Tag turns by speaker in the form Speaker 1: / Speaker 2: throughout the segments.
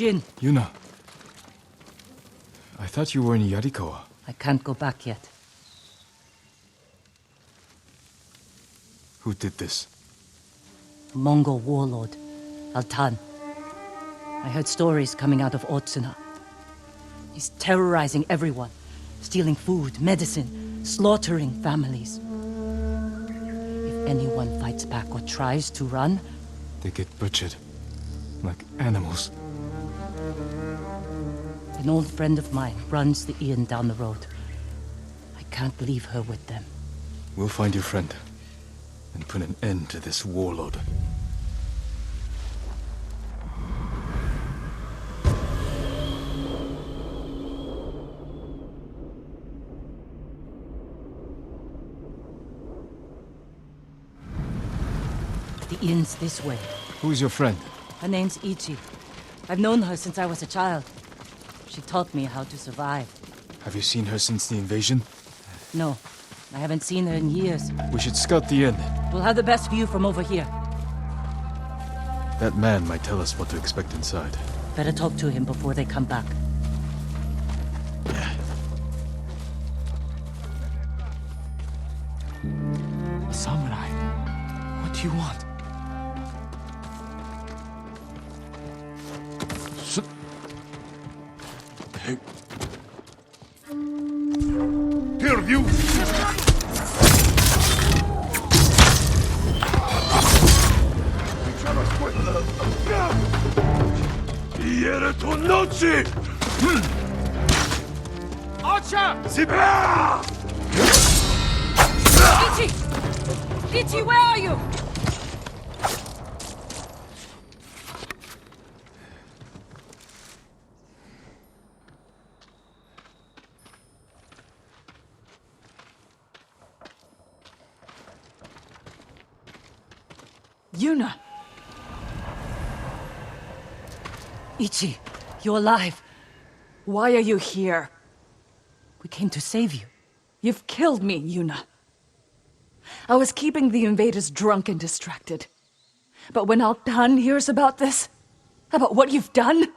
Speaker 1: Jin.
Speaker 2: Yuna. I thought you were in Yarikawa.
Speaker 1: I can't go back yet.
Speaker 2: Who did this?
Speaker 1: A Mongol warlord, Altan. I heard stories coming out of Otsuna. He's terrorizing everyone, stealing food, medicine, slaughtering families. If anyone fights back or tries to run,
Speaker 2: They get butchered. Like animals.
Speaker 1: an old friend of mine runs the inn down the road. I can't leave her with them.
Speaker 2: We'll find your friend. And put an end to this warlord.
Speaker 1: The inn's this way.
Speaker 2: Who's your friend?
Speaker 1: Her name's Ichi. I've known her since I was a child. She taught me how to survive.
Speaker 2: Have you seen her since the invasion?
Speaker 1: No, I haven't seen her in years.
Speaker 2: We should scout the inn.
Speaker 1: We'll have the best view from over here.
Speaker 2: That man might tell us what to expect inside.
Speaker 1: Better talk to him before they come back.
Speaker 3: A samurai. What do you want?
Speaker 4: Peer view! Iere to noci!
Speaker 3: Archer!
Speaker 4: Sibra!
Speaker 1: Ichi! Ichi, where are you?
Speaker 5: Yuna!
Speaker 1: Ichi, you're alive.
Speaker 5: Why are you here?
Speaker 1: We came to save you.
Speaker 5: You've killed me, Yuna. I was keeping the invaders drunk and distracted. But when Altan hears about this, about what you've done,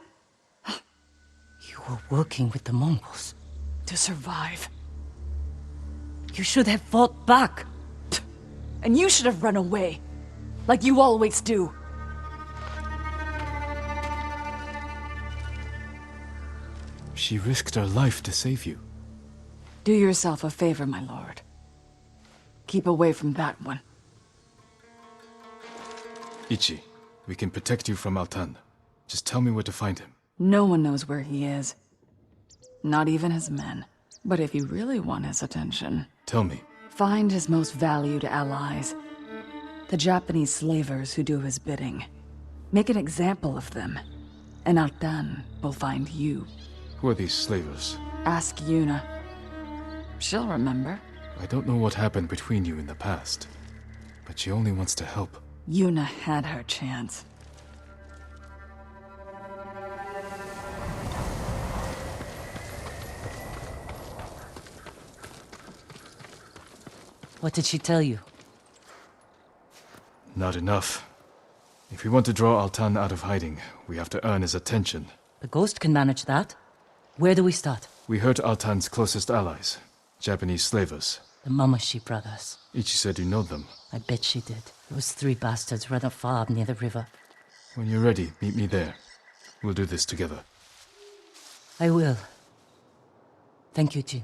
Speaker 1: You were working with the Mongols.
Speaker 5: to survive,
Speaker 1: You should have fought back.
Speaker 5: and you should have run away, like you always do.
Speaker 2: She risked her life to save you.
Speaker 5: Do yourself a favor, my lord. Keep away from that one.
Speaker 2: Ichi, we can protect you from Altan. Just tell me where to find him.
Speaker 5: No one knows where he is. Not even his men. But if you really want his attention,
Speaker 2: Tell me.
Speaker 5: find his most valued allies. The Japanese slavers who do his bidding. Make an example of them. And Altan will find you.
Speaker 2: Who are these slavers?
Speaker 5: Ask Yuna. She'll remember.
Speaker 2: I don't know what happened between you in the past. But she only wants to help.
Speaker 5: Yuna had her chance.
Speaker 1: What did she tell you?
Speaker 2: Not enough. If we want to draw Altan out of hiding, we have to earn his attention.
Speaker 1: The ghost can manage that. Where do we start?
Speaker 2: We hurt Altan's closest allies, Japanese slavers.
Speaker 1: The Mamashi brothers.
Speaker 2: Ichi said you know them.
Speaker 1: I bet she did. Those three bastards run a farm near the river.
Speaker 2: When you're ready, meet me there. We'll do this together.
Speaker 1: I will. Thank you, Jin.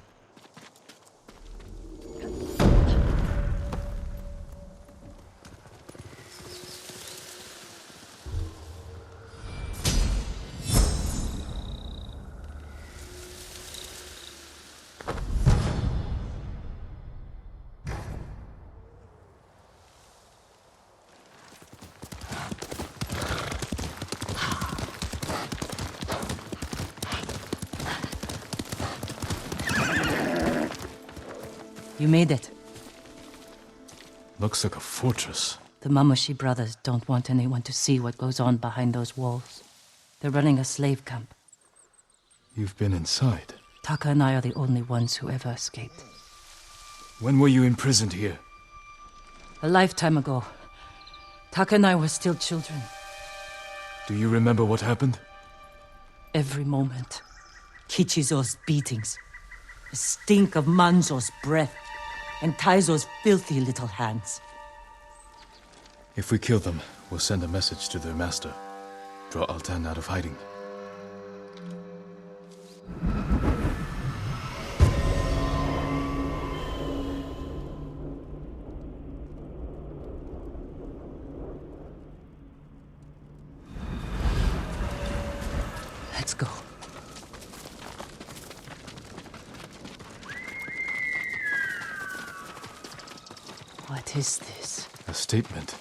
Speaker 1: You made it.
Speaker 2: Looks like a fortress.
Speaker 1: The Mamashi brothers don't want anyone to see what goes on behind those walls. They're running a slave camp.
Speaker 2: You've been inside.
Speaker 1: Taka and I are the only ones who ever escaped.
Speaker 2: When were you imprisoned here?
Speaker 1: A lifetime ago. Taka and I were still children.
Speaker 2: Do you remember what happened?
Speaker 1: every moment. Kichizo's beatings, the stink of Manzo's breath, and Taizo's filthy little hands.
Speaker 2: If we kill them, we'll send a message to their master. Draw Altan out of hiding.
Speaker 1: Let's go. What is this?
Speaker 2: A statement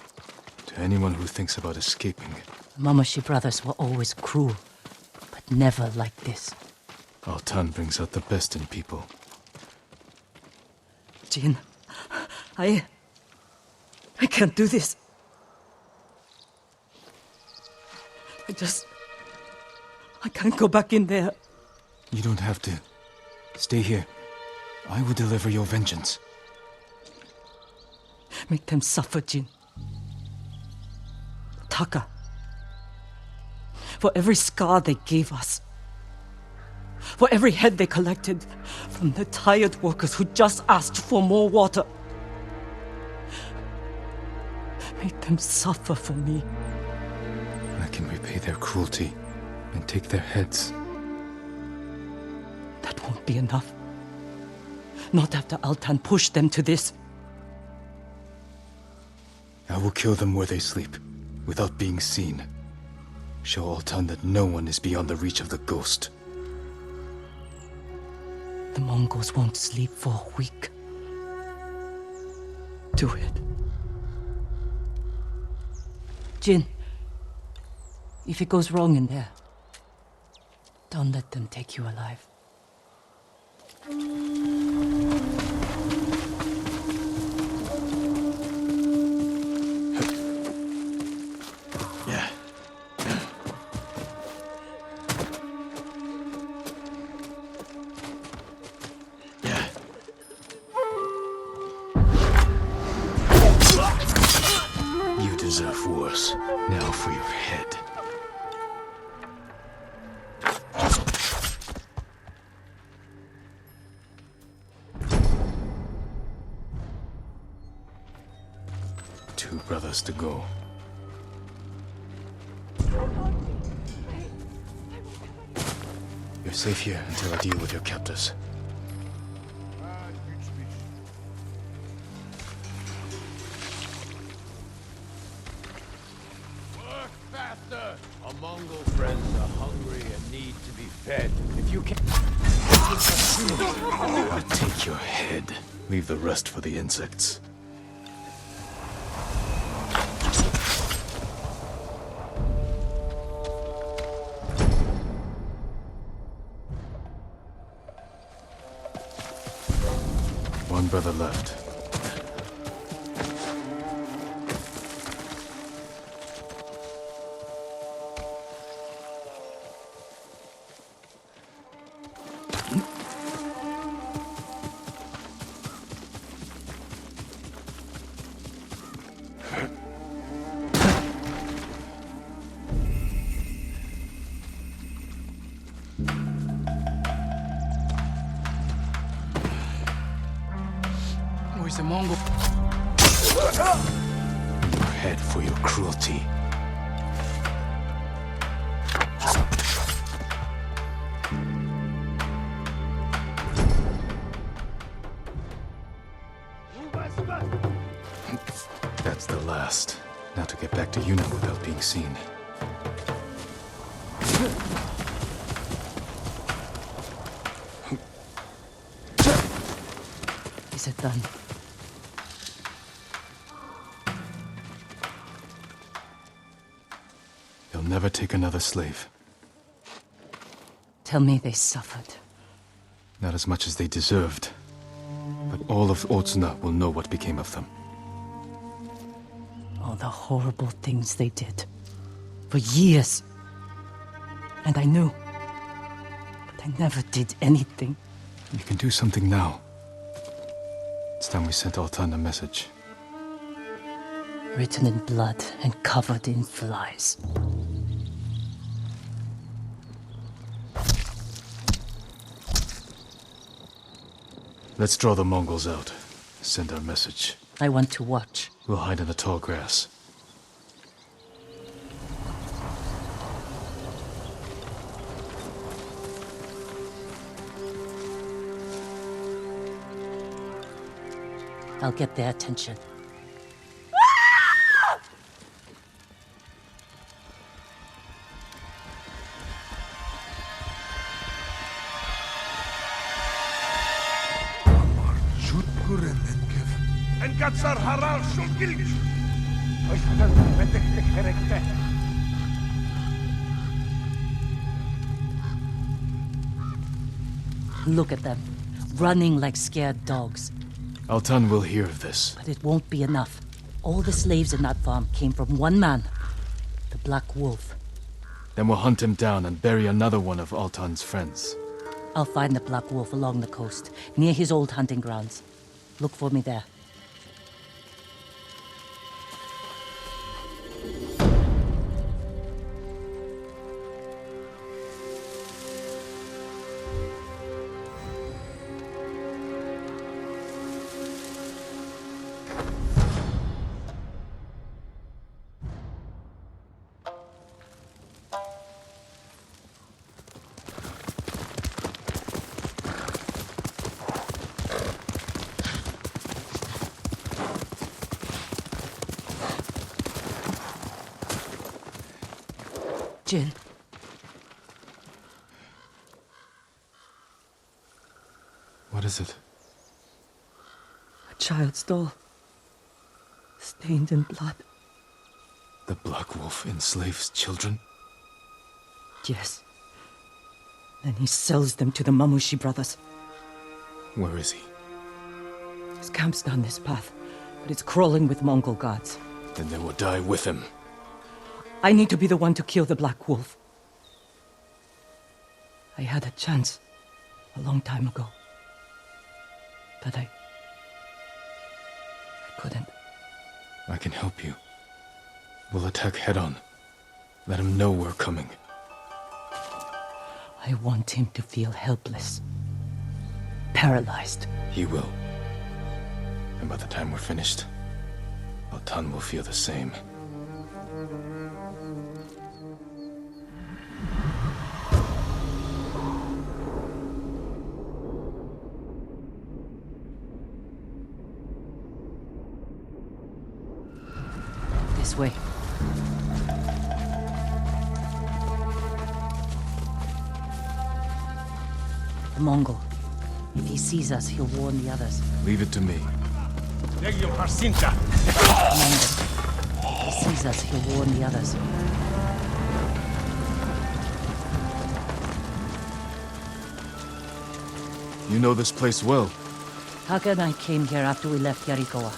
Speaker 2: to anyone who thinks about escaping.
Speaker 1: Momoshi brothers were always cruel, but never like this.
Speaker 2: Altan brings out the best in people.
Speaker 1: Jin, I can't do this. I can't go back in there.
Speaker 2: You don't have to. Stay here. I will deliver your vengeance.
Speaker 1: Make them suffer, Jin. Taka. For every scar they gave us. For every head they collected from the tired workers who just asked for more water. Make them suffer for me.
Speaker 2: I can repay their cruelty and take their heads.
Speaker 1: That won't be enough. Not after Altan pushed them to this.
Speaker 2: I will kill them where they sleep, without being seen. Show Altan that no one is beyond the reach of the ghost.
Speaker 1: The Mongols won't sleep for a week. Do it. Jin, if it goes wrong in there, don't let them take you alive.
Speaker 2: Yeah. Yeah. You deserve worse. Now for your head. Two brothers to go. You're safe here until I deal with your captors.
Speaker 4: Work faster! Our Mongol friends are hungry and need to be fed. If you can...
Speaker 2: I'll take your head. Leave the rest for the insects. One brother left.
Speaker 3: Where's the Mongol?
Speaker 2: Your head for your cruelty. That's the last. Now to get back to Yuna without being seen.
Speaker 1: Is it done?
Speaker 2: They'll never take another slave.
Speaker 1: Tell me they suffered.
Speaker 2: Not as much as they deserved. But all of Otsuna will know what became of them.
Speaker 1: All the horrible things they did. For years. And I knew. But I never did anything.
Speaker 2: You can do something now. It's time we sent Altan a message.
Speaker 1: Written in blood and covered in flies.
Speaker 2: Let's draw the Mongols out. Send our message.
Speaker 1: I want to watch.
Speaker 2: We'll hide in the tall grass.
Speaker 1: I'll get their attention. Look at them, running like scared dogs.
Speaker 2: Altan will hear of this.
Speaker 1: But it won't be enough. All the slaves in that farm came from one man, the Black Wolf.
Speaker 2: Then we'll hunt him down and bury another one of Altan's friends.
Speaker 1: I'll find the Black Wolf along the coast, near his old hunting grounds. Look for me there. Jin.
Speaker 2: What is it?
Speaker 1: A child's doll. Stained in blood.
Speaker 2: The Black Wolf enslaves children?
Speaker 1: Yes. Then he sells them to the Mamushi brothers.
Speaker 2: Where is he?
Speaker 1: His camp's down this path, but it's crawling with Mongol guards.
Speaker 2: Then they will die with him.
Speaker 1: I need to be the one to kill the Black Wolf. I had a chance a long time ago. But I couldn't.
Speaker 2: I can help you. We'll attack head-on. Let him know we're coming.
Speaker 1: I want him to feel helpless. Paralyzed.
Speaker 2: He will. And by the time we're finished, Altan will feel the same.
Speaker 1: This way. The Mongol. If he sees us, he'll warn the others.
Speaker 2: Leave it to me.
Speaker 1: Mongol. If he sees us, he'll warn the others.
Speaker 2: You know this place well.
Speaker 1: Taka and I came here after we left Yarikawa.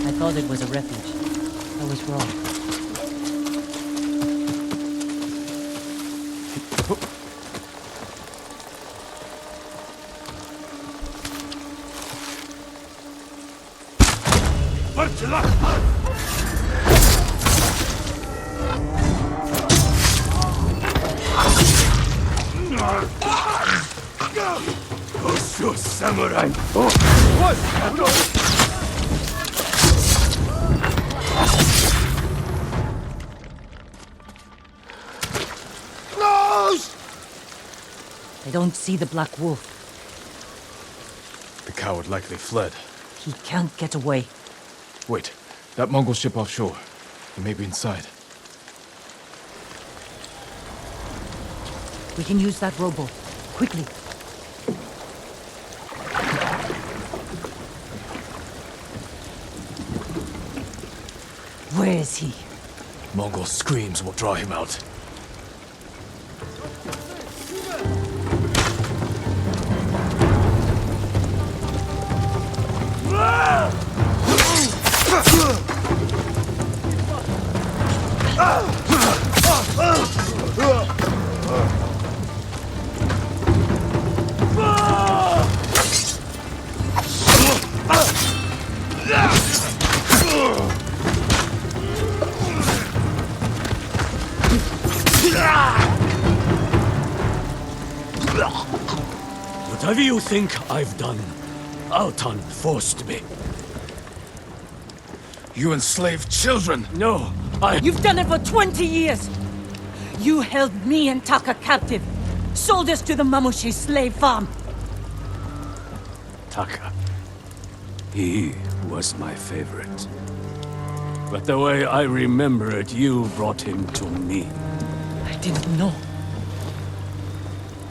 Speaker 1: I thought it was a refuge. I was wrong.
Speaker 4: Samurai!
Speaker 1: I don't see the Black Wolf.
Speaker 2: The coward likely fled.
Speaker 1: He can't get away.
Speaker 2: Wait, that Mongol ship offshore. He may be inside.
Speaker 1: We can use that rowboat. Quickly. Where is he?
Speaker 2: Mongol screams will draw him out.
Speaker 4: Whatever you think I've done, Altan forced me.
Speaker 2: You enslaved children!
Speaker 4: No,
Speaker 1: You've done it for 20 years! You held me and Taka captive, sold us to the Mamushi slave farm.
Speaker 4: Taka. He was my favorite. But the way I remember it, you brought him to me.
Speaker 1: I didn't know.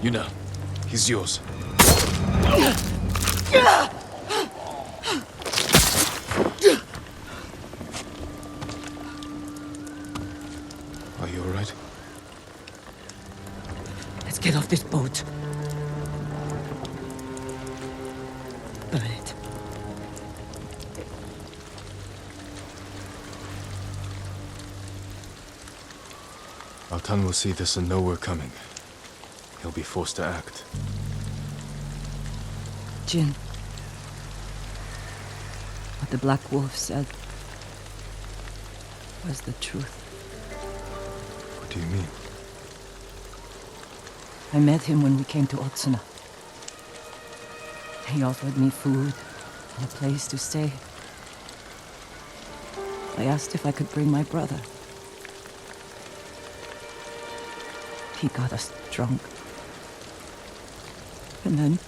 Speaker 2: Yuna, he's yours. Are you alright?
Speaker 1: Let's get off this boat. Burn it.
Speaker 2: Altan will see this and know we're coming. He'll be forced to act.
Speaker 1: Jin. What the Black Wolf said was the truth.
Speaker 2: What do you mean?
Speaker 1: I met him when we came to Otsuna. He offered me food and a place to stay. I asked if I could bring my brother. He got us drunk. And then...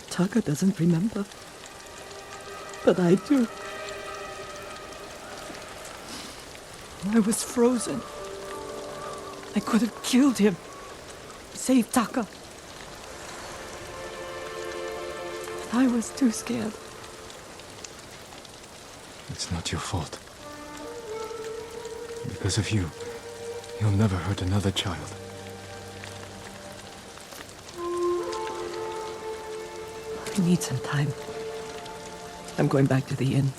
Speaker 1: Taka doesn't remember. But I do. I was frozen. I could have killed him. Saved Taka. I was too scared.
Speaker 2: It's not your fault. Because of you, you'll never hurt another child.
Speaker 1: I need some time. I'm going back to the inn.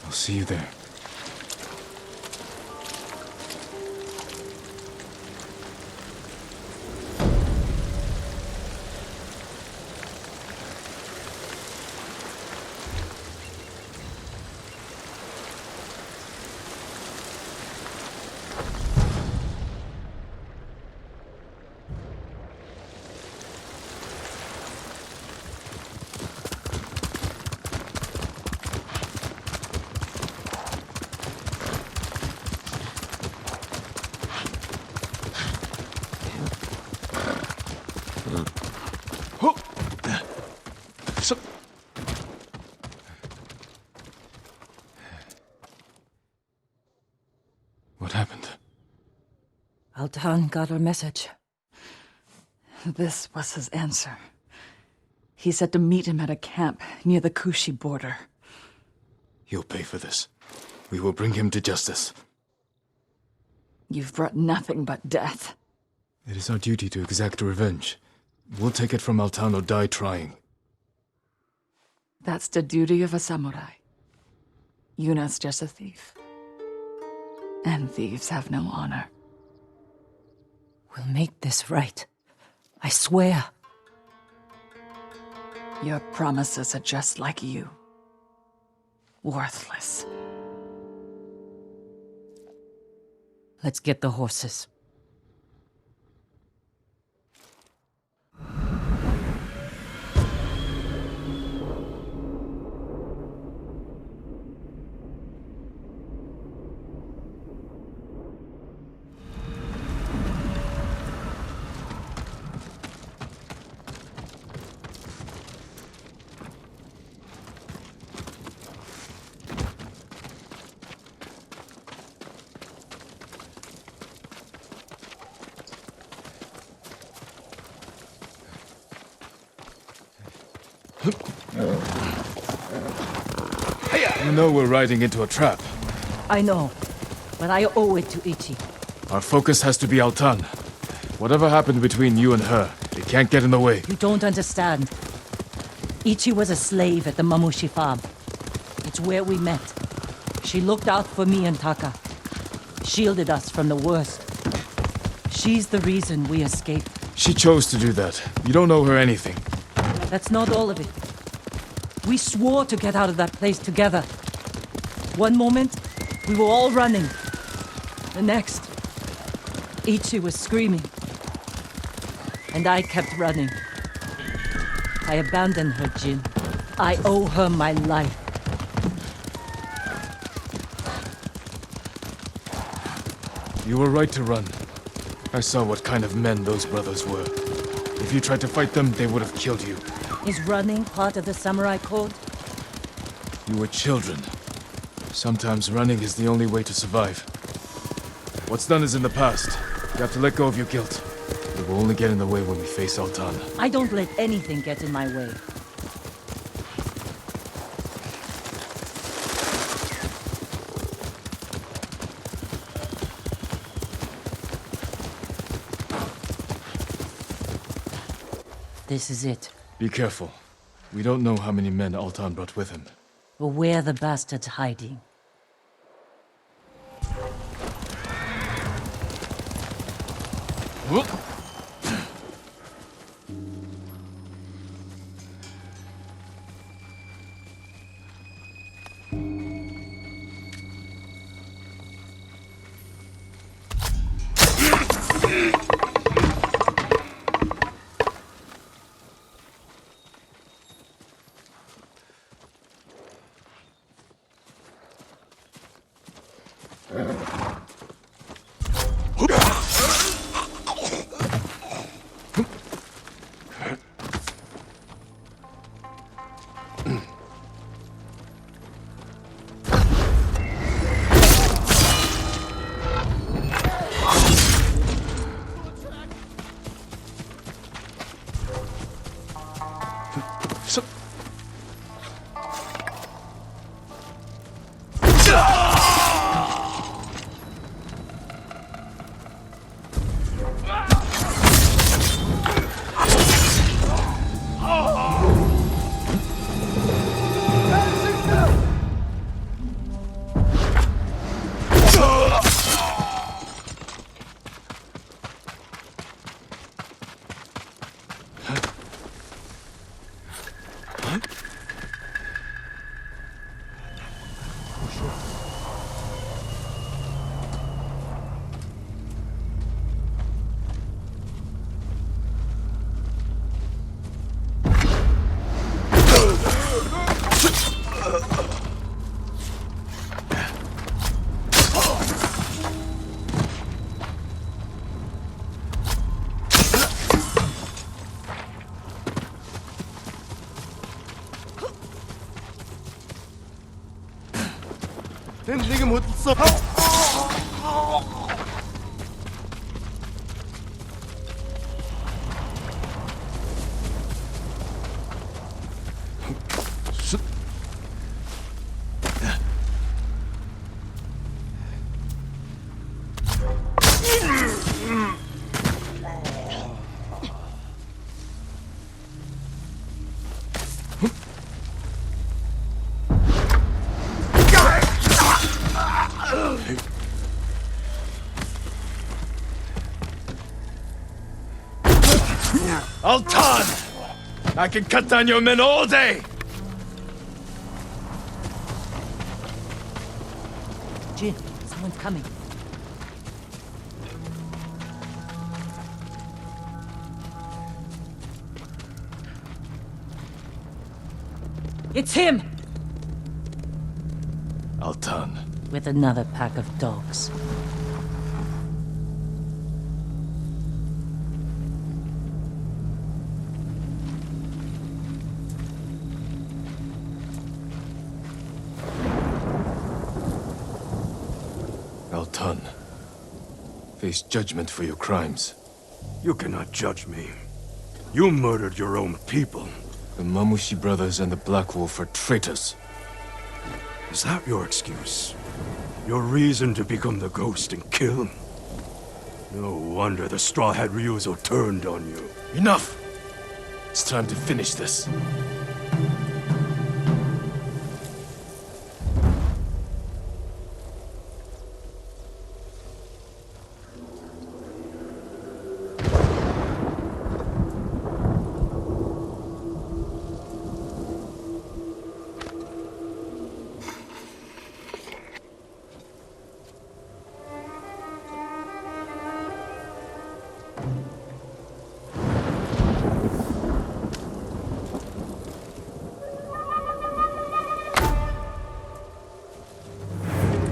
Speaker 2: I'll see you there. What happened?
Speaker 1: Altan got our message.
Speaker 5: This was his answer. He said to meet him at a camp near the Kushi border.
Speaker 2: He'll pay for this. We will bring him to justice.
Speaker 5: You've brought nothing but death.
Speaker 2: It is our duty to exact revenge. We'll take it from Altan or die trying.
Speaker 5: That's the duty of a samurai. Yuna's just a thief. And thieves have no honor.
Speaker 1: We'll make this right. I swear.
Speaker 5: Your promises are just like you. Worthless.
Speaker 1: Let's get the horses.
Speaker 2: You know we're riding into a trap.
Speaker 1: I know, but I owe it to Ichi.
Speaker 2: Our focus has to be Altan. Whatever happened between you and her, it can't get in the way.
Speaker 1: You don't understand. Ichi was a slave at the Mamushi farm. It's where we met. She looked out for me and Taka. Shielded us from the worst. She's the reason we escaped.
Speaker 2: She chose to do that. You don't owe her anything.
Speaker 1: That's not all of it. We swore to get out of that place together. One moment, we were all running. The next, Ichi was screaming. and I kept running. I abandoned her, Jin. I owe her my life.
Speaker 2: You were right to run. I saw what kind of men those brothers were. If you tried to fight them, they would have killed you.
Speaker 1: Is running part of the samurai code?
Speaker 2: You were children. Sometimes running is the only way to survive. What's done is in the past. You have to let go of your guilt. It will only get in the way when we face Altan.
Speaker 1: I don't let anything get in my way. This is it.
Speaker 2: Be careful. We don't know how many men Altan brought with him.
Speaker 1: Or where the bastard's hiding.
Speaker 2: Whoop. Altan! I can cut down your men all day!
Speaker 1: Jin, someone's coming. It's him!
Speaker 2: Altan.
Speaker 1: With another pack of dogs.
Speaker 2: Altan. Face judgment for your crimes.
Speaker 4: You cannot judge me. You murdered your own people.
Speaker 2: The Mamushi brothers and the Black Wolf are traitors.
Speaker 4: Is that your excuse? Your reason to become the ghost and kill? No wonder the Straw Hat Ryuzo turned on you.
Speaker 2: Enough! It's time to finish this.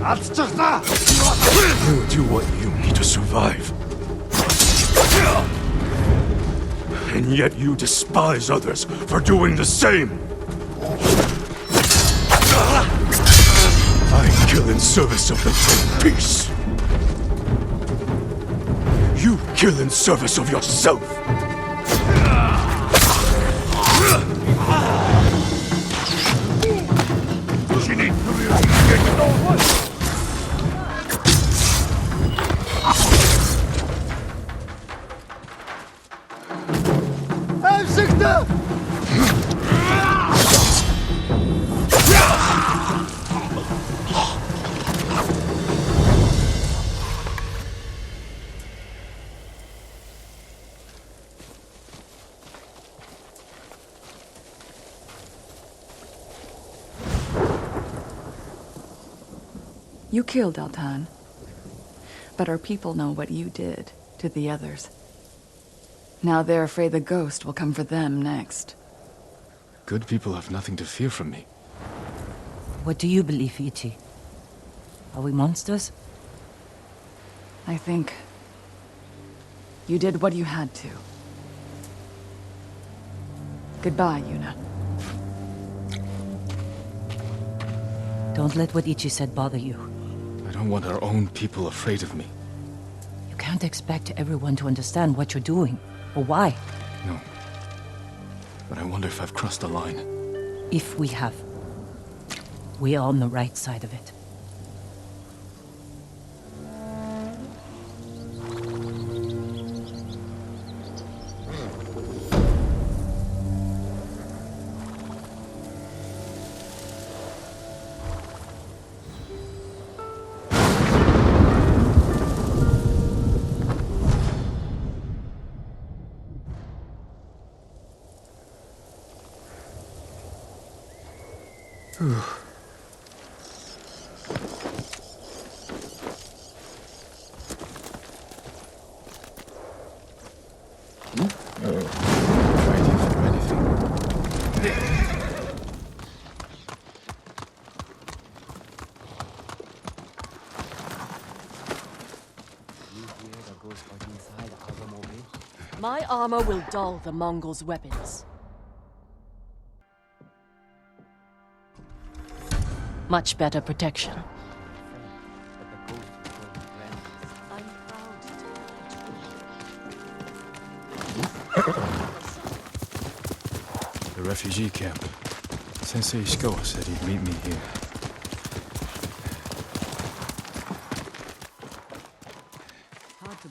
Speaker 4: You do what you need to survive. And yet you despise others for doing the same. I kill in service of the great peace. You kill in service of yourself.
Speaker 5: You killed Altan. But our people know what you did to the others. Now they're afraid the ghost will come for them next.
Speaker 2: Good people have nothing to fear from me.
Speaker 1: What do you believe, Ichi? Are we monsters?
Speaker 5: I think you did what you had to. Goodbye, Yuna.
Speaker 1: Don't let what Ichi said bother you.
Speaker 2: I don't want our own people afraid of me.
Speaker 1: You can't expect everyone to understand what you're doing, or why.
Speaker 2: No. But I wonder if I've crossed the line.
Speaker 1: If we have. We are on the right side of it.
Speaker 2: Ready for anything.
Speaker 6: My armor will dull the Mongols' weapons. Much better protection. I'm proud to
Speaker 2: The refugee camp. Sensei Ishikawa said he'd meet me here.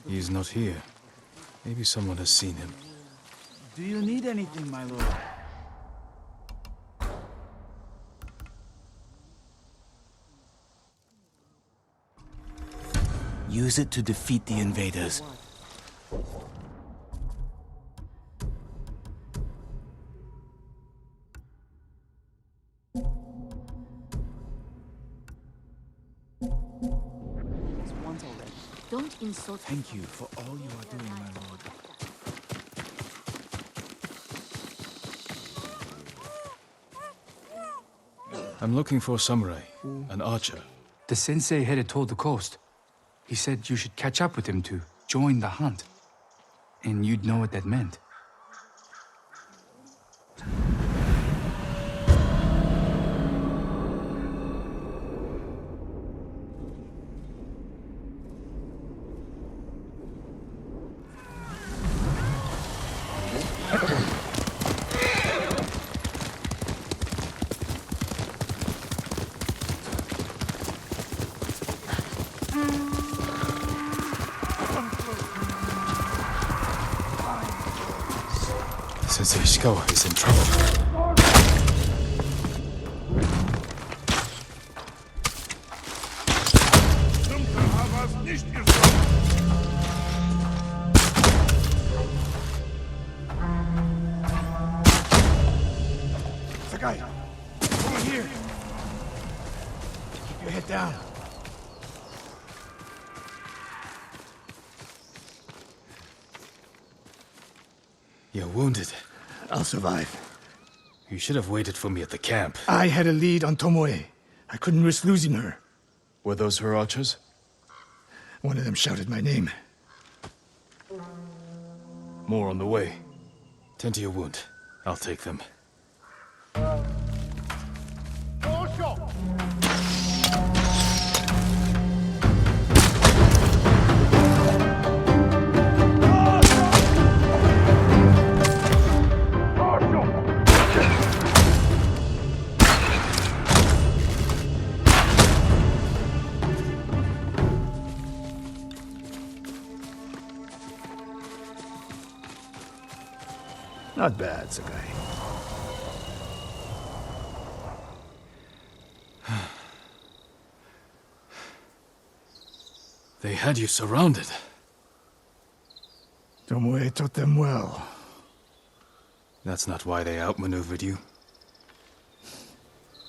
Speaker 2: He's not here. Maybe someone has seen him.
Speaker 3: Do you need anything, my lord?
Speaker 7: Use it to defeat the invaders.
Speaker 6: Don't insult.
Speaker 3: Thank you for all you are doing, my lord.
Speaker 2: I'm looking for a samurai, an archer.
Speaker 8: The sensei headed toward the coast. He said you should catch up with him to join the hunt. And you'd know what that meant.
Speaker 2: Sensei Ishikawa is in trouble.
Speaker 3: Sakai, over here. Keep your head down.
Speaker 2: You're wounded.
Speaker 3: I'll survive.
Speaker 2: You should have waited for me at the camp.
Speaker 3: I had a lead on Tomoe. I couldn't risk losing her.
Speaker 2: Were those her archers?
Speaker 9: One of them shouted my name.
Speaker 2: More on the way. Tend to your wound. I'll take them.
Speaker 9: Not bad, Sakai.
Speaker 2: They had you surrounded.
Speaker 9: Tomoe taught them well.
Speaker 2: That's not why they outmaneuvered you.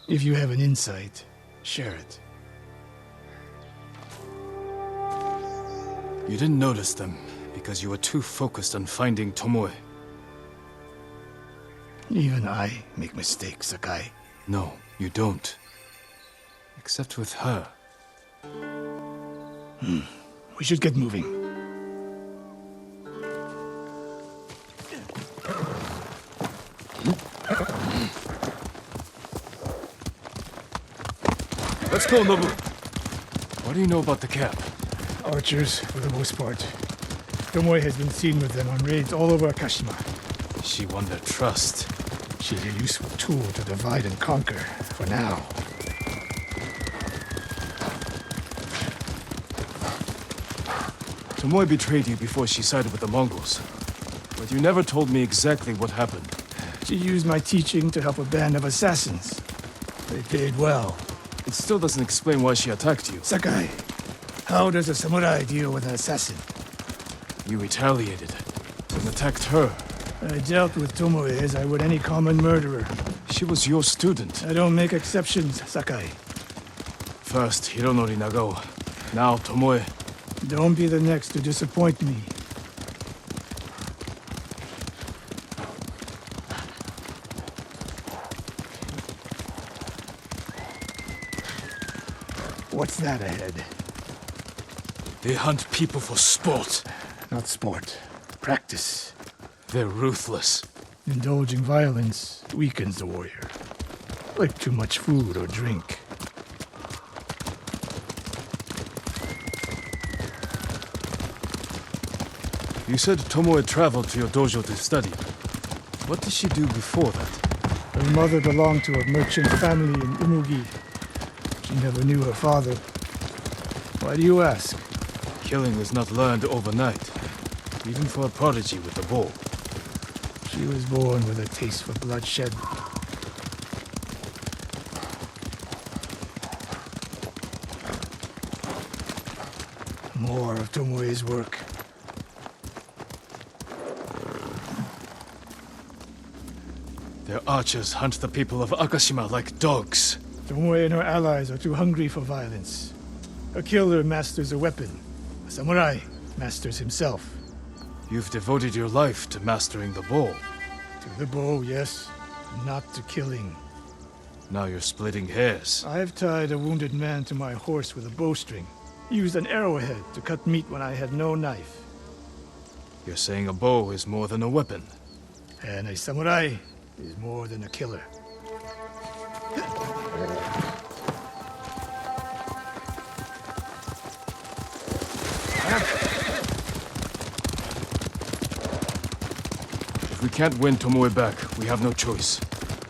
Speaker 9: If you have an insight, share it.
Speaker 2: You didn't notice them because you were too focused on finding Tomoe.
Speaker 9: Even I make mistakes, Sakai.
Speaker 2: No, you don't. Except with her.
Speaker 9: We should get moving.
Speaker 2: Let's go, Nobu. What do you know about the camp?
Speaker 9: Archers, for the most part. Tomoe has been seen with them on raids all over Akashima.
Speaker 2: She won their trust.
Speaker 9: She's a useful tool to divide and conquer, for now.
Speaker 2: Tomoe betrayed you before she sided with the Mongols. But you never told me exactly what happened.
Speaker 9: She used my teaching to help a band of assassins. They paid well.
Speaker 2: It still doesn't explain why she attacked you.
Speaker 9: Sakai, how does a samurai deal with an assassin?
Speaker 2: You retaliated, and attacked her.
Speaker 9: I dealt with Tomoe as I would any common murderer.
Speaker 2: She was your student.
Speaker 9: I don't make exceptions, Sakai.
Speaker 2: First, Hironori Nagao. Now, Tomoe.
Speaker 9: Don't be the next to disappoint me. What's that ahead?
Speaker 2: They hunt people for sport.
Speaker 9: Not sport. Practice.
Speaker 2: They're ruthless.
Speaker 9: Indulging violence weakens the warrior. Like too much food or drink.
Speaker 2: You said Tomoe traveled to your dojo to study. What did she do before that?
Speaker 9: Her mother belonged to a merchant family in Umugi. She never knew her father. Why do you ask?
Speaker 2: Killing is not learned overnight, even for a prodigy with a bow.
Speaker 9: She was born with a taste for bloodshed. More of Tomoe's work.
Speaker 2: Their archers hunt the people of Akashima like dogs.
Speaker 9: Tomoe and her allies are too hungry for violence. A killer masters a weapon. A samurai masters himself.
Speaker 2: You've devoted your life to mastering the bow.
Speaker 9: To the bow, yes. Not to killing.
Speaker 2: Now you're splitting hairs.
Speaker 9: I've tied a wounded man to my horse with a bowstring. Used an arrowhead to cut meat when I had no knife.
Speaker 2: You're saying a bow is more than a weapon.
Speaker 9: And a samurai is more than a killer.
Speaker 2: If we can't win Tomoe back, we have no choice.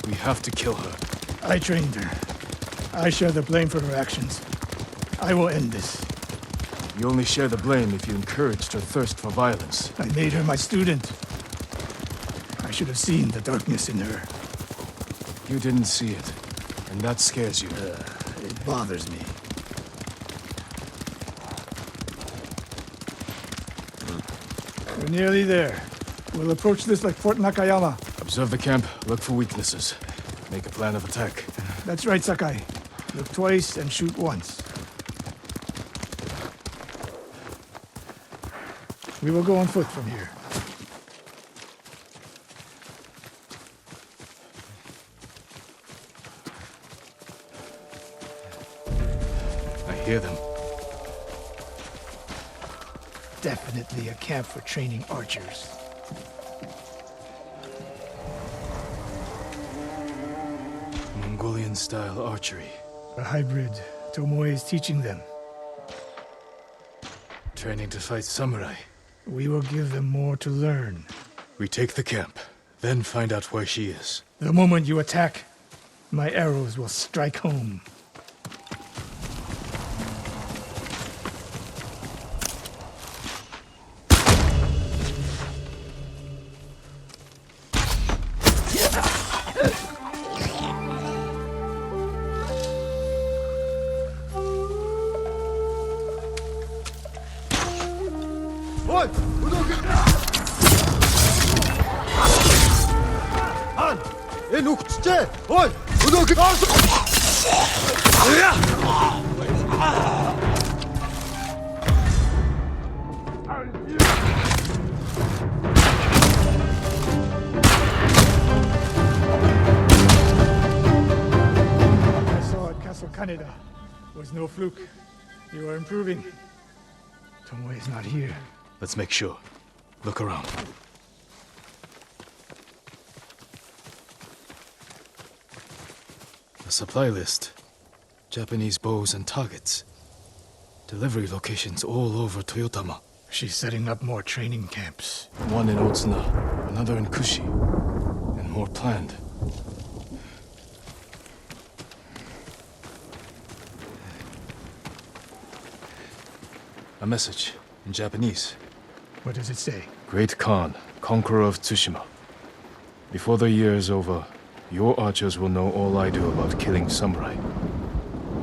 Speaker 2: We have to kill her.
Speaker 9: I trained her. I share the blame for her actions. I will end this.
Speaker 2: You only share the blame if you encouraged her thirst for violence.
Speaker 9: I made her my student. I should have seen the darkness in her.
Speaker 2: You didn't see it, and that scares you.
Speaker 9: It bothers me. We're nearly there. We'll approach this like Fort Nakayama.
Speaker 2: Observe the camp, look for weaknesses. Make a plan of attack.
Speaker 9: That's right, Sakai. Look twice and shoot once. We will go on foot from here.
Speaker 2: I hear them.
Speaker 9: Definitely a camp for training archers.
Speaker 2: Mongolian-style archery.
Speaker 9: A hybrid. Tomoe is teaching them.
Speaker 2: Training to fight samurai.
Speaker 9: We will give them more to learn.
Speaker 2: We take the camp, then find out where she is.
Speaker 9: The moment you attack, my arrows will strike home. I saw at Castle Kaneda. Was no fluke. You are improving. Tomoe is not here.
Speaker 2: Let's make sure. Look around. A supply list. Japanese bows and targets. Delivery locations all over Toyotama.
Speaker 9: She's setting up more training camps.
Speaker 2: One in Otsuna, another in Kushi, and more planned. A message in Japanese.
Speaker 9: What does it say?
Speaker 2: Great Khan, conqueror of Tsushima. Before the year is over, your archers will know all I do about killing samurai.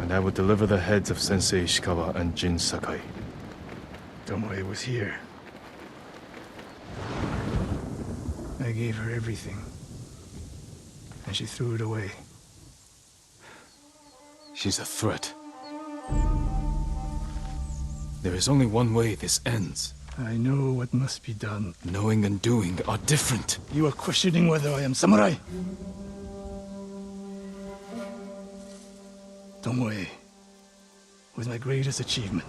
Speaker 2: And I will deliver the heads of Sensei Ishikawa and Jin Sakai.
Speaker 9: Tomoe was here. I gave her everything. And she threw it away.
Speaker 2: She's a threat. There is only one way this ends.
Speaker 9: I know what must be done.
Speaker 2: Knowing and doing are different.
Speaker 9: You are questioning whether I am samurai? Tomoe was my greatest achievement.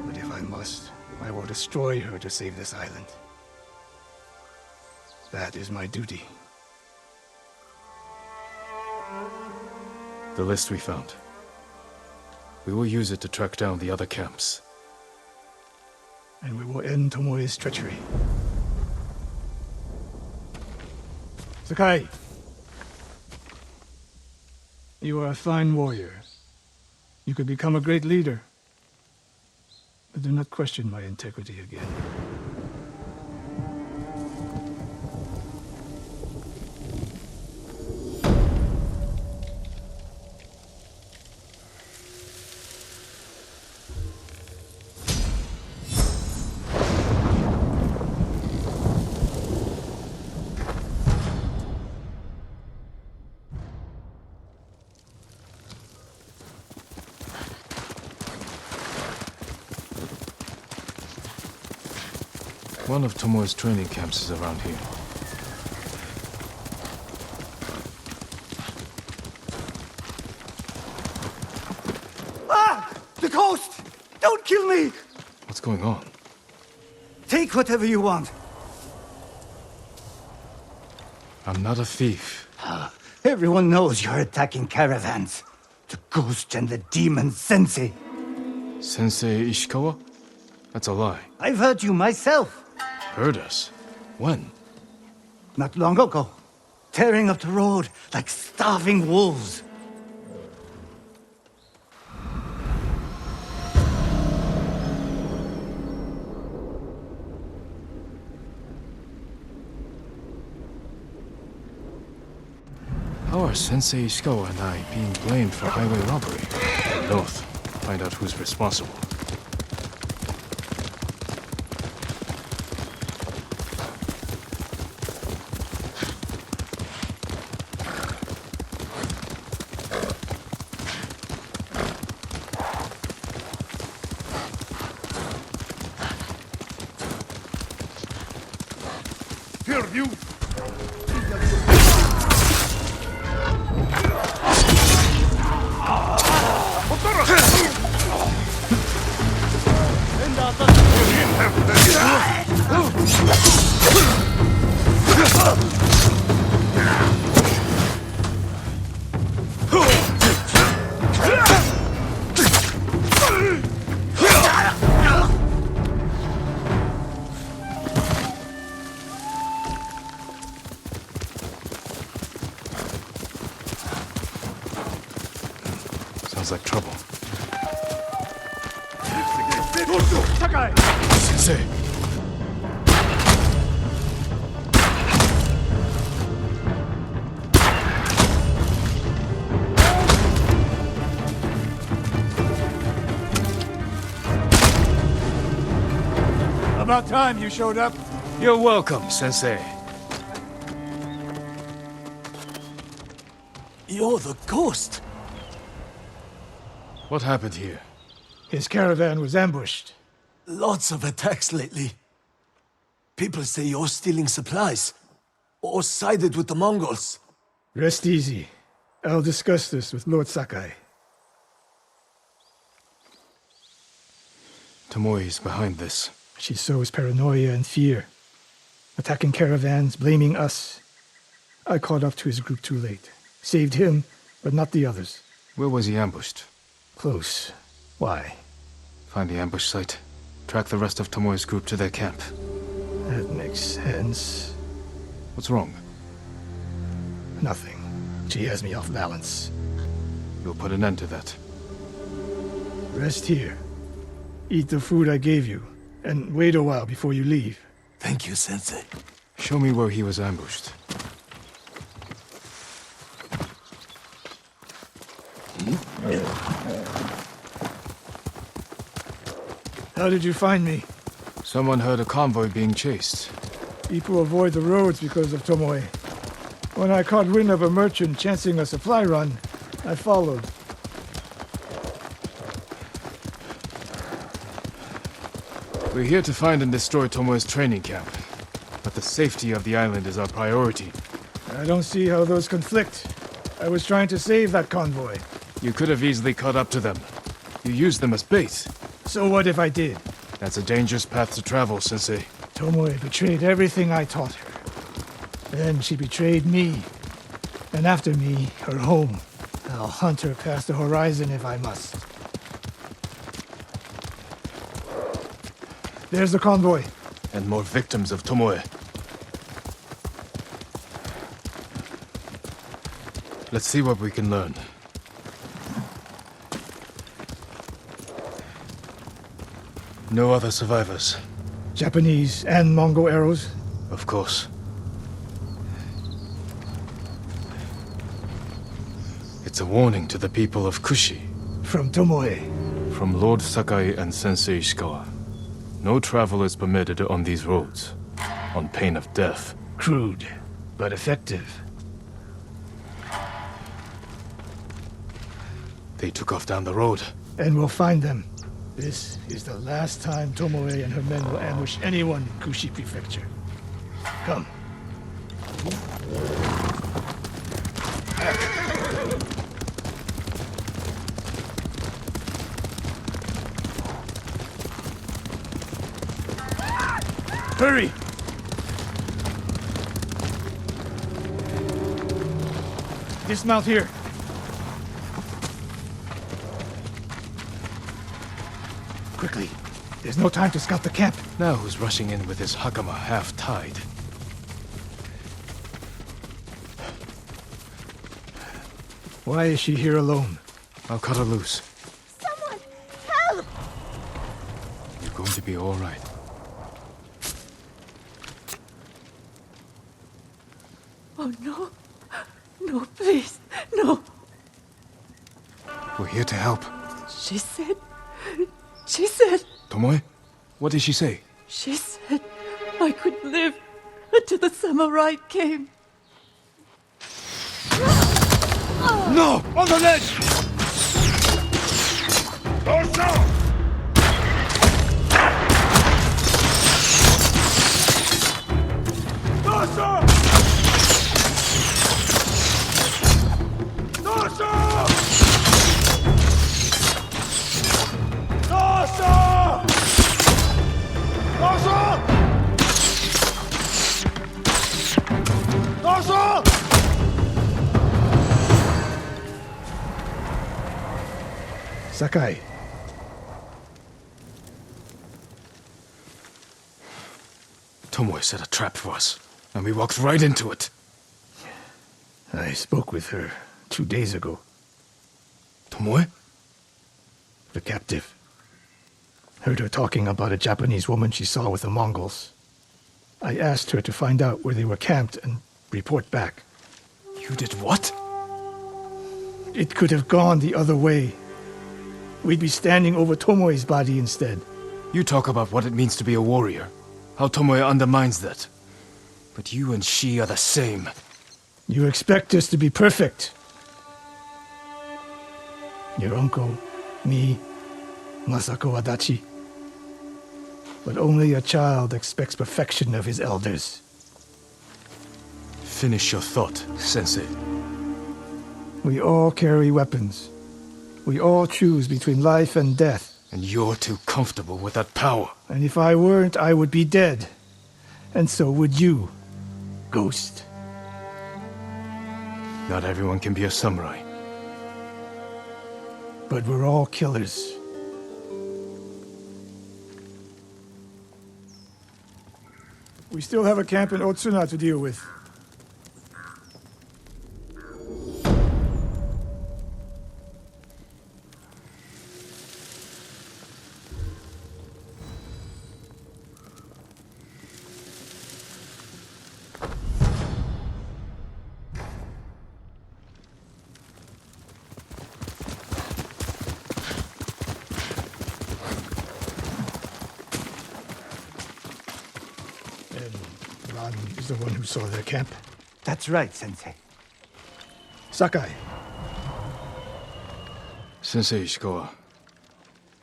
Speaker 9: But if I must, I will destroy her to save this island. That is my duty.
Speaker 2: The list we found. We will use it to track down the other camps.
Speaker 9: And we will end Tomoe's treachery. Sakai! You are a fine warrior. You could become a great leader. But do not question my integrity again.
Speaker 2: One of Tomoe's training camps is around here.
Speaker 10: Ah! The coast! Don't kill me!
Speaker 2: What's going on?
Speaker 10: Take whatever you want.
Speaker 2: I'm not a thief.
Speaker 10: Everyone knows you're attacking caravans. The ghost and the demon Sensei.
Speaker 2: Sensei Ishikawa? That's a lie.
Speaker 10: I've heard you myself.
Speaker 2: Heard us? When?
Speaker 10: Not long ago. Tearing up the road like starving wolves.
Speaker 2: How are Sensei Ishikawa and I being blamed for highway robbery? Head north. Find out who's responsible. Sounds like trouble.
Speaker 9: Sakai!
Speaker 2: Sensei!
Speaker 9: About time you showed up.
Speaker 2: You're welcome, Sensei.
Speaker 7: You're the ghost.
Speaker 2: What happened here?
Speaker 9: His caravan was ambushed.
Speaker 7: Lots of attacks lately. People say you're stealing supplies, or sided with the Mongols.
Speaker 9: Rest easy. I'll discuss this with Lord Sakai.
Speaker 2: Tomoe is behind this.
Speaker 9: She sows paranoia and fear. Attacking caravans, blaming us. I caught up to his group too late. Saved him, but not the others.
Speaker 2: Where was he ambushed?
Speaker 9: Close. Why?
Speaker 2: Find the ambush site. Track the rest of Tomoe's group to their camp.
Speaker 9: That makes sense.
Speaker 2: What's wrong?
Speaker 9: Nothing. She has me off balance.
Speaker 2: You'll put an end to that.
Speaker 9: Rest here. Eat the food I gave you, and wait a while before you leave.
Speaker 7: Thank you, Sensei.
Speaker 2: Show me where he was ambushed.
Speaker 9: How did you find me?
Speaker 2: Someone heard a convoy being chased.
Speaker 9: People avoid the roads because of Tomoe. When I caught wind of a merchant chancing a supply run, I followed.
Speaker 2: We're here to find and destroy Tomoe's training camp. But the safety of the island is our priority.
Speaker 9: I don't see how those conflict. I was trying to save that convoy.
Speaker 2: You could have easily caught up to them. You used them as bait.
Speaker 9: So what if I did?
Speaker 2: That's a dangerous path to travel, Sensei.
Speaker 9: Tomoe betrayed everything I taught her. Then she betrayed me. And after me, her home. I'll hunt her past the horizon if I must. There's the convoy.
Speaker 2: And more victims of Tomoe. Let's see what we can learn. No other survivors.
Speaker 9: Japanese and Mongol arrows?
Speaker 2: Of course. It's a warning to the people of Kushi.
Speaker 9: From Tomoe.
Speaker 2: From Lord Sakai and Sensei Ishikawa. No travel is permitted on these roads, on pain of death.
Speaker 9: Crude, but effective.
Speaker 2: They took off down the road.
Speaker 9: And we'll find them. This is the last time Tomoe and her men will ambush anyone in Kushi Prefecture. Come. Hurry! Dismount here. Quickly. There's no time to scout the camp.
Speaker 2: Now who's rushing in with his hakama half-tied?
Speaker 9: Why is she here alone?
Speaker 2: I'll cut her loose.
Speaker 6: Someone, help!
Speaker 2: You're going to be all right.
Speaker 6: Oh no. No, please. No.
Speaker 2: We're here to help.
Speaker 6: She said...
Speaker 2: Tomoe? What did she say?
Speaker 6: She said I could live until the samurai came.
Speaker 4: No! On the ledge!
Speaker 9: Sakai.
Speaker 2: Tomoe set a trap for us, and we walked right into it.
Speaker 9: I spoke with her 2 days ago.
Speaker 2: Tomoe?
Speaker 9: The captive. Heard her talking about a Japanese woman she saw with the Mongols. I asked her to find out where they were camped and report back.
Speaker 2: You did what?
Speaker 9: It could have gone the other way. We'd be standing over Tomoe's body instead.
Speaker 2: You talk about what it means to be a warrior, how Tomoe undermines that. But you and she are the same.
Speaker 9: You expect us to be perfect. Your uncle, me, Masako Adachi. But only a child expects perfection of his elders.
Speaker 2: Finish your thought, Sensei.
Speaker 9: We all carry weapons. We all choose between life and death.
Speaker 2: And you're too comfortable with that power.
Speaker 9: And if I weren't, I would be dead. And so would you, Ghost.
Speaker 2: Not everyone can be a samurai.
Speaker 9: But we're all killers. We still have a camp in Otsuna to deal with. Is the one who saw their camp.
Speaker 10: That's right, Sensei.
Speaker 9: Sakai.
Speaker 2: Sensei Ishikawa,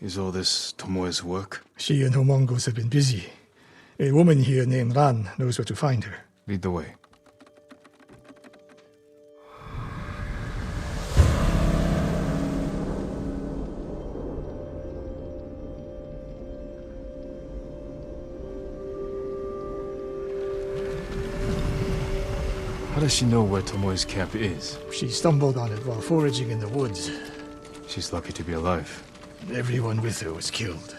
Speaker 2: is all this Tomoe's work?
Speaker 9: She and her Mongols have been busy. A woman here named Ran knows where to find her.
Speaker 2: Lead the way. How does she know where Tomoe's camp is?
Speaker 9: She stumbled on it while foraging in the woods.
Speaker 2: She's lucky to be alive.
Speaker 9: Everyone with her was killed.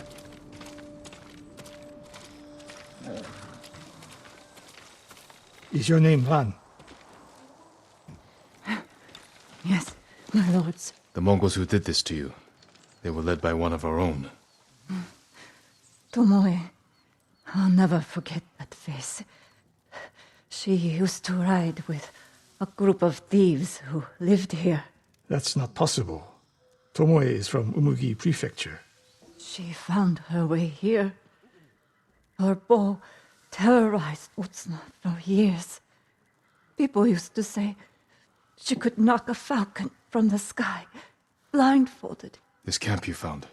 Speaker 9: Is your name Ran?
Speaker 6: Yes, my lords.
Speaker 2: The Mongols who did this to you, they were led by one of our own.
Speaker 6: Tomoe. I'll never forget that face. She used to ride with a group of thieves who lived here.
Speaker 9: That's not possible. Tomoe is from Umugi Prefecture.
Speaker 6: She found her way here. Her bow terrorized Otsuna for years. People used to say she could knock a falcon from the sky, blindfolded.
Speaker 2: This camp you found,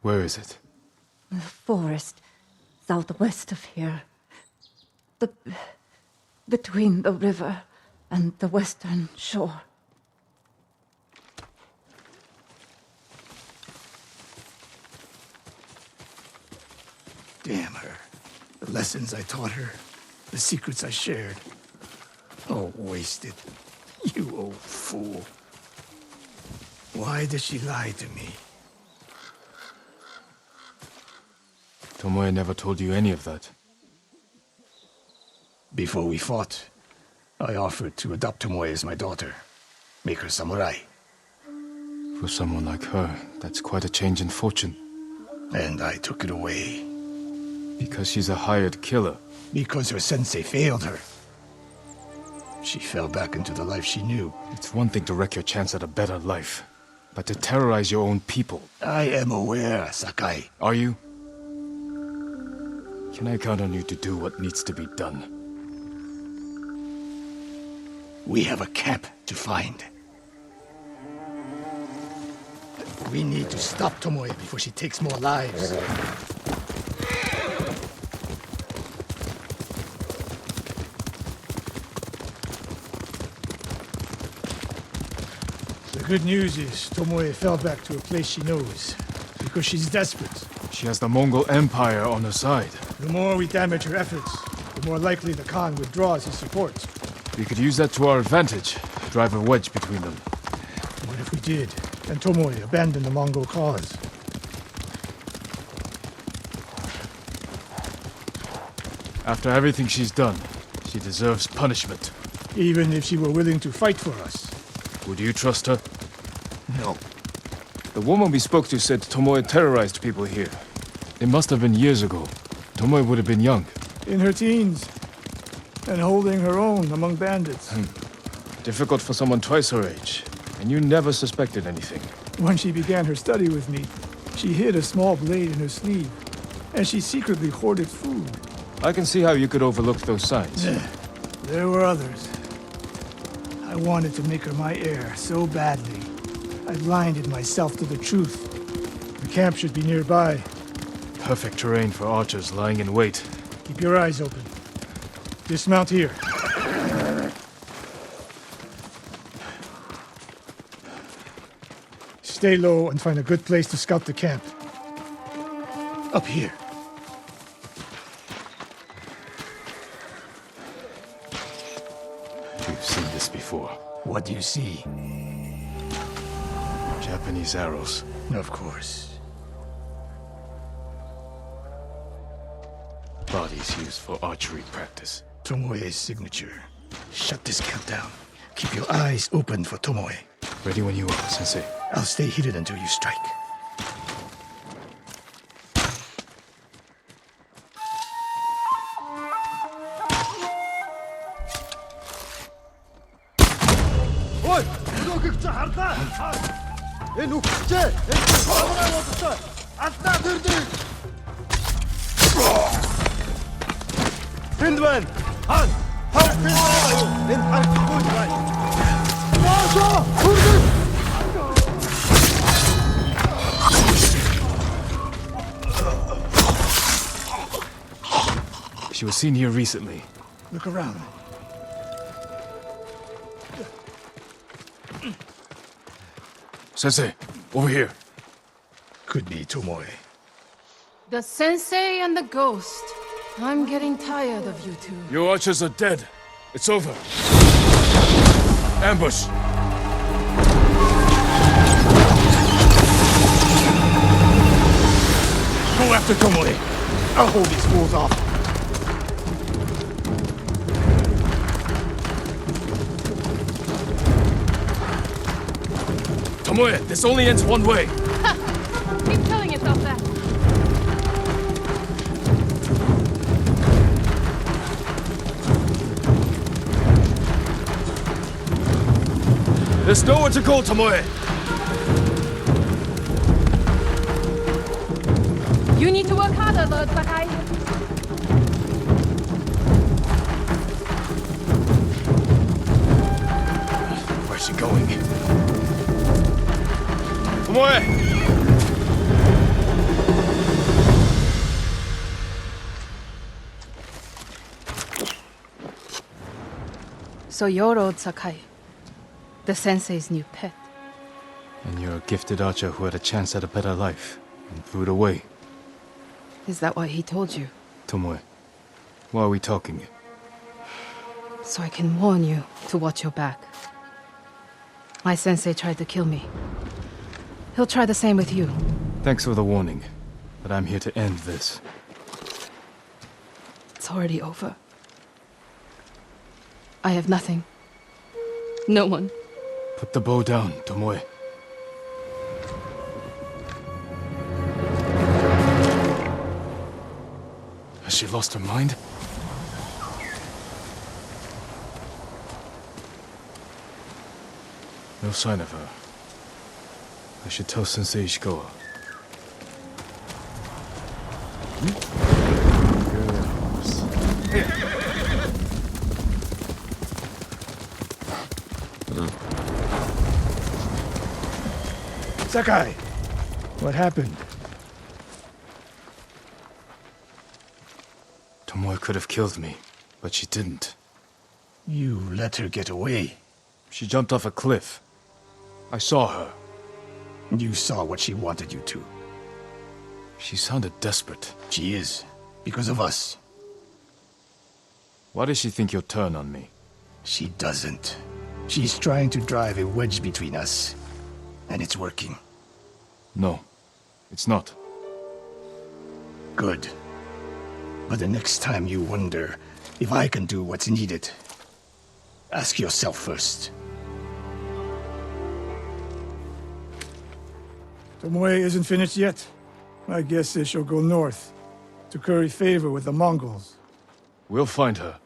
Speaker 2: where is it?
Speaker 6: The forest southwest of here. Between the river and the western shore.
Speaker 9: Damn her. The lessons I taught her, the secrets I shared. All wasted. You old fool. Why did she lie to me?
Speaker 2: Tomoe never told you any of that.
Speaker 9: Before we fought, I offered to adopt Tomoe as my daughter. Make her samurai.
Speaker 2: For someone like her, that's quite a change in fortune.
Speaker 9: And I took it away.
Speaker 2: Because she's a hired killer.
Speaker 9: Because her sensei failed her. She fell back into the life she knew.
Speaker 2: It's one thing to wreck your chance at a better life, but to terrorize your own people.
Speaker 9: I am aware, Sakai.
Speaker 2: Are you? Can I count on you to do what needs to be done?
Speaker 9: We have a camp to find. We need to stop Tomoe before she takes more lives. The good news is Tomoe fell back to a place she knows, because she's desperate.
Speaker 2: She has the Mongol Empire on her side.
Speaker 9: The more we damage her efforts, the more likely the Khan withdraws his support.
Speaker 2: We could use that to our advantage, drive a wedge between them.
Speaker 9: What if we did? and Tomoe abandoned the Mongol cause.
Speaker 2: After everything she's done, she deserves punishment.
Speaker 9: Even if she were willing to fight for us.
Speaker 2: Would you trust her?
Speaker 9: No.
Speaker 2: The woman we spoke to said Tomoe terrorized people here. It must have been years ago. Tomoe would have been young.
Speaker 9: In her teens. And holding her own among bandits.
Speaker 2: Difficult for someone twice her age. And you never suspected anything.
Speaker 9: When she began her study with me, she hid a small blade in her sleeve. And she secretly hoarded food.
Speaker 2: I can see how you could overlook those signs.
Speaker 9: There were others. I wanted to make her my heir so badly. I blinded myself to the truth. The camp should be nearby.
Speaker 2: Perfect terrain for archers lying in wait.
Speaker 9: Keep your eyes open. Dismount here. Stay low and find a good place to scout the camp. Up here.
Speaker 2: You've seen this before.
Speaker 9: What do you see?
Speaker 2: Japanese arrows.
Speaker 9: Of course.
Speaker 2: Bodies used for archery practice.
Speaker 9: Tomoe's signature. Shut this camp down. Keep your eyes open for Tomoe.
Speaker 2: Ready when you are, Sensei.
Speaker 9: I'll stay hidden until you strike.
Speaker 2: She was seen here recently.
Speaker 9: Look around.
Speaker 2: Sensei, over here.
Speaker 9: Could be Tomoe.
Speaker 11: The Sensei and the Ghost. I'm getting tired of you two.
Speaker 2: Your archers are dead. It's over. Ambush!
Speaker 9: Go after Tomoe. I'll hold these fools off.
Speaker 2: Tomoe, this only ends one way.
Speaker 11: Keep telling yourself that.
Speaker 2: There's nowhere to go, Tomoe.
Speaker 11: You need to work harder, Lord Sakai.
Speaker 2: Where's she going? Tomoe!
Speaker 11: So you're Lord Sakai, the Sensei's new pet.
Speaker 2: And you're a gifted archer who had a chance at a better life and threw it away.
Speaker 11: Is that what he told you?
Speaker 2: Tomoe, why are we talking?
Speaker 11: So I can warn you to watch your back. My sensei tried to kill me. He'll try the same with you.
Speaker 2: Thanks for the warning, but I'm here to end this.
Speaker 11: It's already over. I have nothing. No one.
Speaker 2: Put the bow down, Tomoe. Has she lost her mind? No sign of her. I should tell Sensei Ishikawa.
Speaker 9: Sakai! What happened?
Speaker 2: Tomoe could have killed me, but she didn't.
Speaker 9: You let her get away.
Speaker 2: She jumped off a cliff. I saw her.
Speaker 9: You saw what she wanted you to.
Speaker 2: She sounded desperate.
Speaker 9: She is. Because of us.
Speaker 2: Why does she think you'll turn on me?
Speaker 9: She doesn't. She's trying to drive a wedge between us. And it's working.
Speaker 2: No, it's not.
Speaker 9: Good. But the next time you wonder if I can do what's needed, ask yourself first.
Speaker 12: Tomoe isn't finished yet. My guess is she'll go north, to curry favor with the Mongols.
Speaker 2: We'll find her.